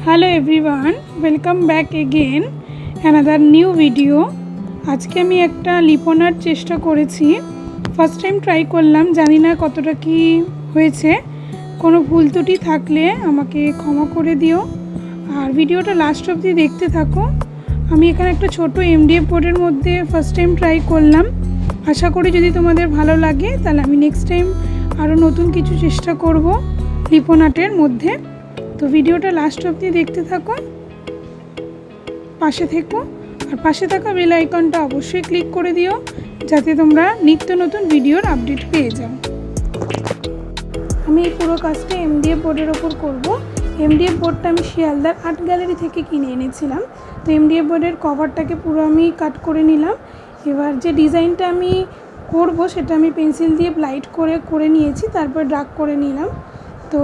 Hello everyone, welcome back again another new video. आज के আমি একটা লিপন আর্ট চেষ্টা করেছি, ফার্স্ট টাইম ট্রাই করলাম, জানি না কতটা কি হয়েছে। কোনো ভুল ত্রুটি থাকলে আমাকে ক্ষমা করে দিও আর ভিডিওটা লাস্ট অবধি দেখতে থাকো। আমি এখানে একটা ছোট MDF বোর্ডের মধ্যে ফার্স্ট টাইম ট্রাই করলাম। আশা করি যদি তোমাদের ভালো লাগে তাহলে আমি নেক্সট টাইম আরও নতুন কিছু চেষ্টা করব লিপন আর্টের মধ্যে। তো ভিডিওটা লাস্ট অবধি দেখতে থাকো, পাশে থেকো আর পাশে থাকা বেল আইকনটা অবশ্যই ক্লিক করে দিও যাতে তোমরা নিত্য নতুন ভিডিওর আপডেট পেয়ে যাও। আমি এই পুরো কাজটা MDF বোর্ডের ওপর করব। MDF বোর্ডটা আমি শিয়ালদার আর্ট গ্যালারি থেকে কিনে এনেছিলাম। তো MDF বোর্ডের কভারটাকে পুরো আমি কাট করে নিলাম। এবার যে ডিজাইনটা আমি করব সেটা আমি পেন্সিল দিয়ে ব্লাইট করে নিয়েছি, তারপর ডার্ক করে নিলাম। তো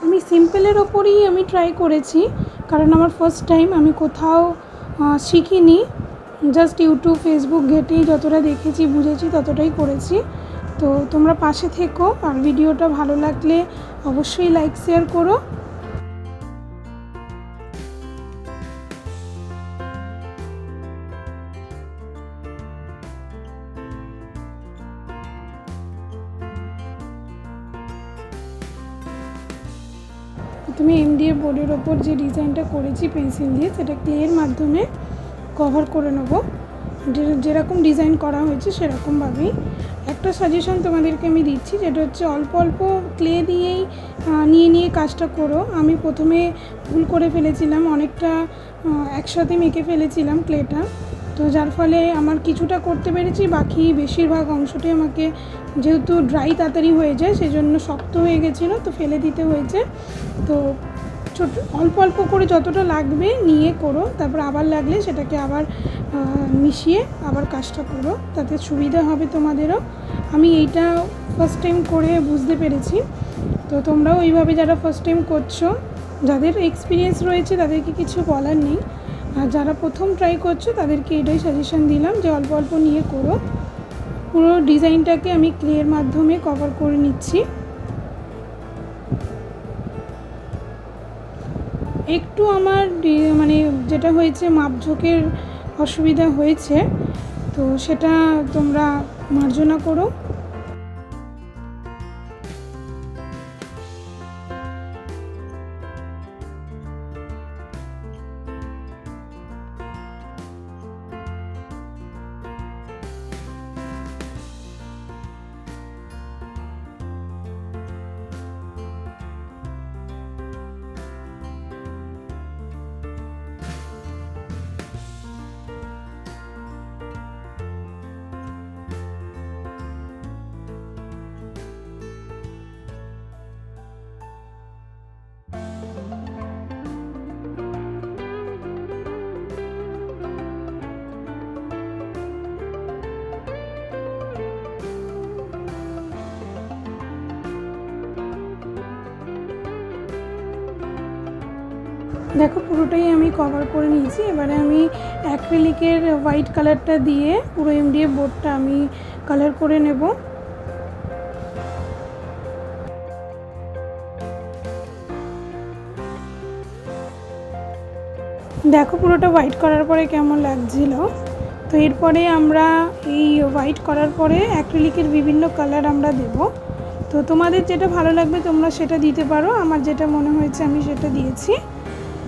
আমি সিম্পলের ওপরই আমি ট্রাই করেছি, কারণ আমার ফার্স্ট টাইম, আমি কোথাও শিখিনি, জাস্ট ইউটিউব ফেসবুক ঘেটেই যতটা দেখেছি বুঝেছি ততটাই করেছি। তো তোমরা পাশে থেকো আর ভিডিওটা ভালো লাগলে অবশ্যই লাইক শেয়ার করো। তুমি MDF বোর্ডের ওপর যে ডিজাইনটা করেছি পেন্সিল দিয়ে সেটা ক্লের মাধ্যমে কভার করে নেব। যেরকম ডিজাইন করা হয়েছে সেরকমভাবেই। একটা সাজেশন তোমাদেরকে আমি দিচ্ছি, যেটা হচ্ছে অল্প অল্প ক্লে দিয়েই নিয়ে কাজটা করো। আমি প্রথমে ভুল করে ফেলেছিলাম, অনেকটা একসাথে মেখে ফেলেছিলাম ক্লেটা, তো যার ফলে আমার কিছুটা করতে পেরেছি, বাকি বেশিরভাগ অংশটাই আমাকে, যেহেতু ড্রাই তাড়াতাড়ি হয়ে যায় সেজন্য শক্ত হয়ে গেছিলো, তো ফেলে দিতে হয়েছে। তো ছোট অল্প অল্প করে যতটা লাগবে নিয়ে করো, তারপর আবার লাগলে সেটাকে আবার মিশিয়ে আবার কাজটা করো, তাতে সুবিধা হবে তোমাদেরও। আমি এইটা ফার্স্ট টাইম করে বুঝতে পেরেছি। তো তোমরাও এইভাবে যারা ফার্স্ট টাইম করছো, যাদের এক্সপিরিয়েন্স রয়েছে তাদেরকে কিছু বলার নেই, আর যারা প্রথম ট্রাই করছো তাদেরকে এটাই সাজেশন দিলাম যে অল্প অল্প নিয়ে করো। পুরো ডিজাইনটাকে আমি ক্লের মাধ্যমে কভার করে নিচ্ছি। একটু আমার মানে যেটা হয়েছে মাপঝোঁকের অসুবিধা হয়েছে, তো সেটা তোমরা মার্জনা করো। দেখো পুরোটাই আমি কভার করে নিয়েছি। এবারে আমি অ্যাক্রিলিকের হোয়াইট কালারটা দিয়ে পুরো MDF বোর্ডটা আমি কালার করে নেব। দেখো পুরোটা হোয়াইট করার পরে কেমন লাগছিল। তো এরপরে আমরা এই হোয়াইট করার পরে অ্যাক্রিলিকের বিভিন্ন কালার আমরা দেব। তো তোমাদের যেটা ভালো লাগবে তোমরা সেটা দিতে পারো, আমার যেটা মনে হয়েছে আমি সেটা দিয়েছি।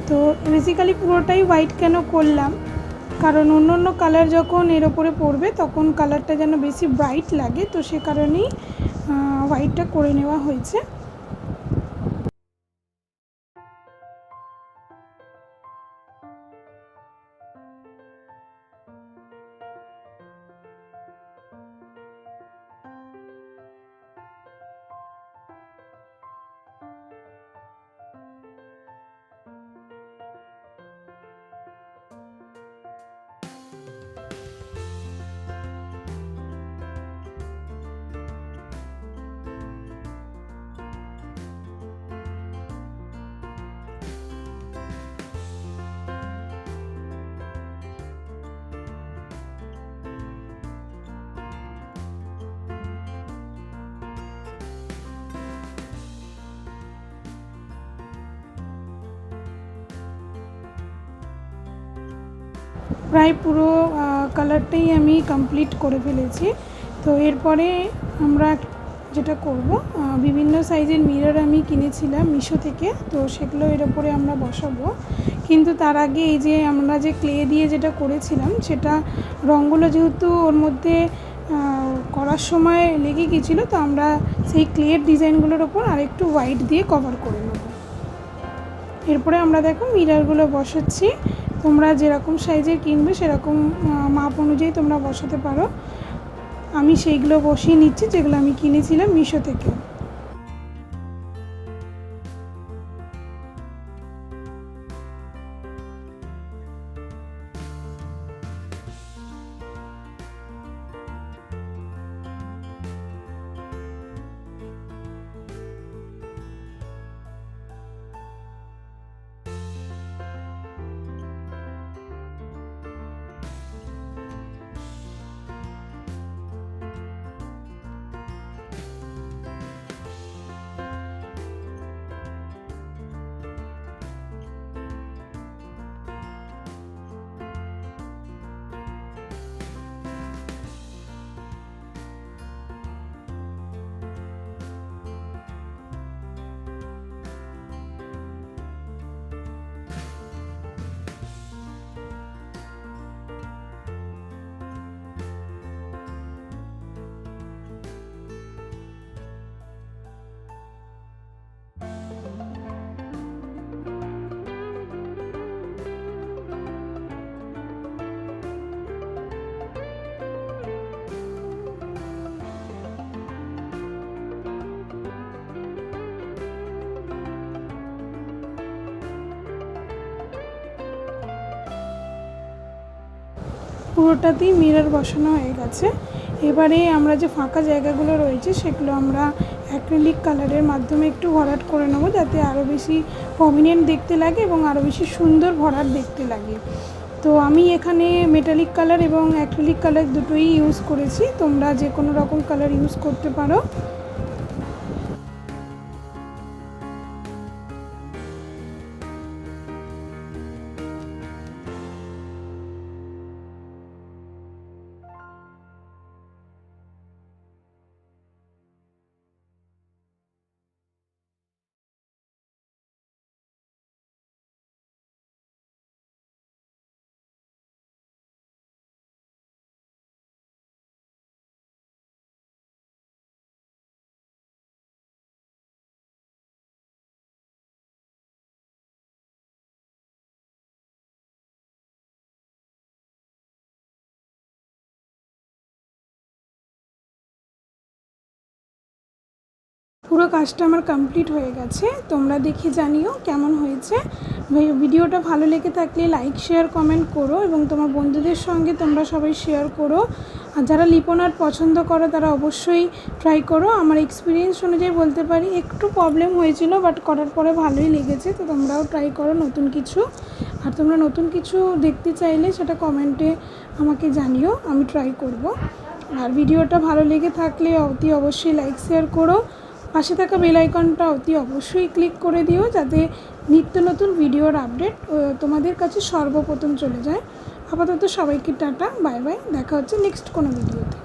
তো বেসিক্যালি পুরোটাই হোয়াইট কেন করলাম, কারণ অন্য অন্য কালার যখন এর ওপরে পড়বে তখন কালারটা যেন বেশি ব্রাইট লাগে, তো সে কারণেই হোয়াইটটা করে নেওয়া হয়েছে। প্রায় পুরো কালারটাই আমি কমপ্লিট করে ফেলেছি। তো এরপরে আমরা যেটা করব, বিভিন্ন সাইজের মিরর আমি কিনেছিলাম মিশো থেকে, তো সেগুলো এর ওপরে আমরা বসাবো। কিন্তু তার আগে এই যে আমরা যে ক্লে দিয়ে যেটা করেছিলাম, সেটা রঙগুলো যেহেতু ওর মধ্যে করার সময় লেগে গিয়েছিলো, তো আমরা সেই ক্লের ডিজাইনগুলোর ওপর আরেকটু হোয়াইট দিয়ে কভার করে নেব। এরপরে আমরা দেখো মিররগুলো বসাচ্ছি। তোমরা যেরকম সাইজের কিনবে সেরকম মাপ অনুযায়ী তোমরা বসাতে পারো। আমি সেইগুলো বসিয়ে নিচ্ছি যেগুলো আমি কিনেছিলাম মিশো থেকে। পুরোটাতেই মিরর বসানো হয়ে গেছে। এবারে আমরা যে ফাঁকা জায়গাগুলো রয়েছে সেগুলো আমরা অ্যাক্রিলিক কালারের মাধ্যমে একটু ভরাট করে নেবো, যাতে আরও বেশি প্রমিনেন্ট দেখতে লাগে এবং আরও বেশি সুন্দর ভরাট দেখতে লাগে। তো আমি এখানে মেটালিক কালার এবং অ্যাক্রিলিক কালার দুটোই ইউজ করেছি, তোমরা যে কোনো রকম কালার ইউজ করতে পারো। পুরো কাজটা আমার কমপ্লিট হয়ে গেছে। তোমরা দেখে জানিও কেমন হয়েছে। ভিডিওটা ভালো লেগে থাকলে লাইক, শেয়ার, কমেন্ট করো এবং তোমার বন্ধুদের সঙ্গে তোমরা সবাই শেয়ার করো। আর যারা লিপন আর্ট পছন্দ করো তারা অবশ্যই ট্রাই করো। আমার এক্সপিরিয়েন্স অনুযায়ী বলতে পারি একটু প্রবলেম হয়েছিল, বাট করার পরে ভালোই লেগেছে। তো তোমরাও ট্রাই করো নতুন কিছু। আর তোমরা নতুন কিছু দেখতে চাইলে সেটা কমেন্টে আমাকে জানিও, আমি ট্রাই করব। আর ভিডিওটা ভালো লেগে থাকলে অতি অবশ্যই লাইক, শেয়ার করো। পাশে থাকা বেল আইকনটা অতি অবশ্যই ক্লিক করে দিও, যাতে নিত্য নতুন ভিডিওর আপডেট তোমাদের কাছে সর্বপ্রথম চলে যায়। আপাতত সবাইকে টাটা, বাই বাই, দেখা হচ্ছে নেক্সট কোনো ভিডিওতে।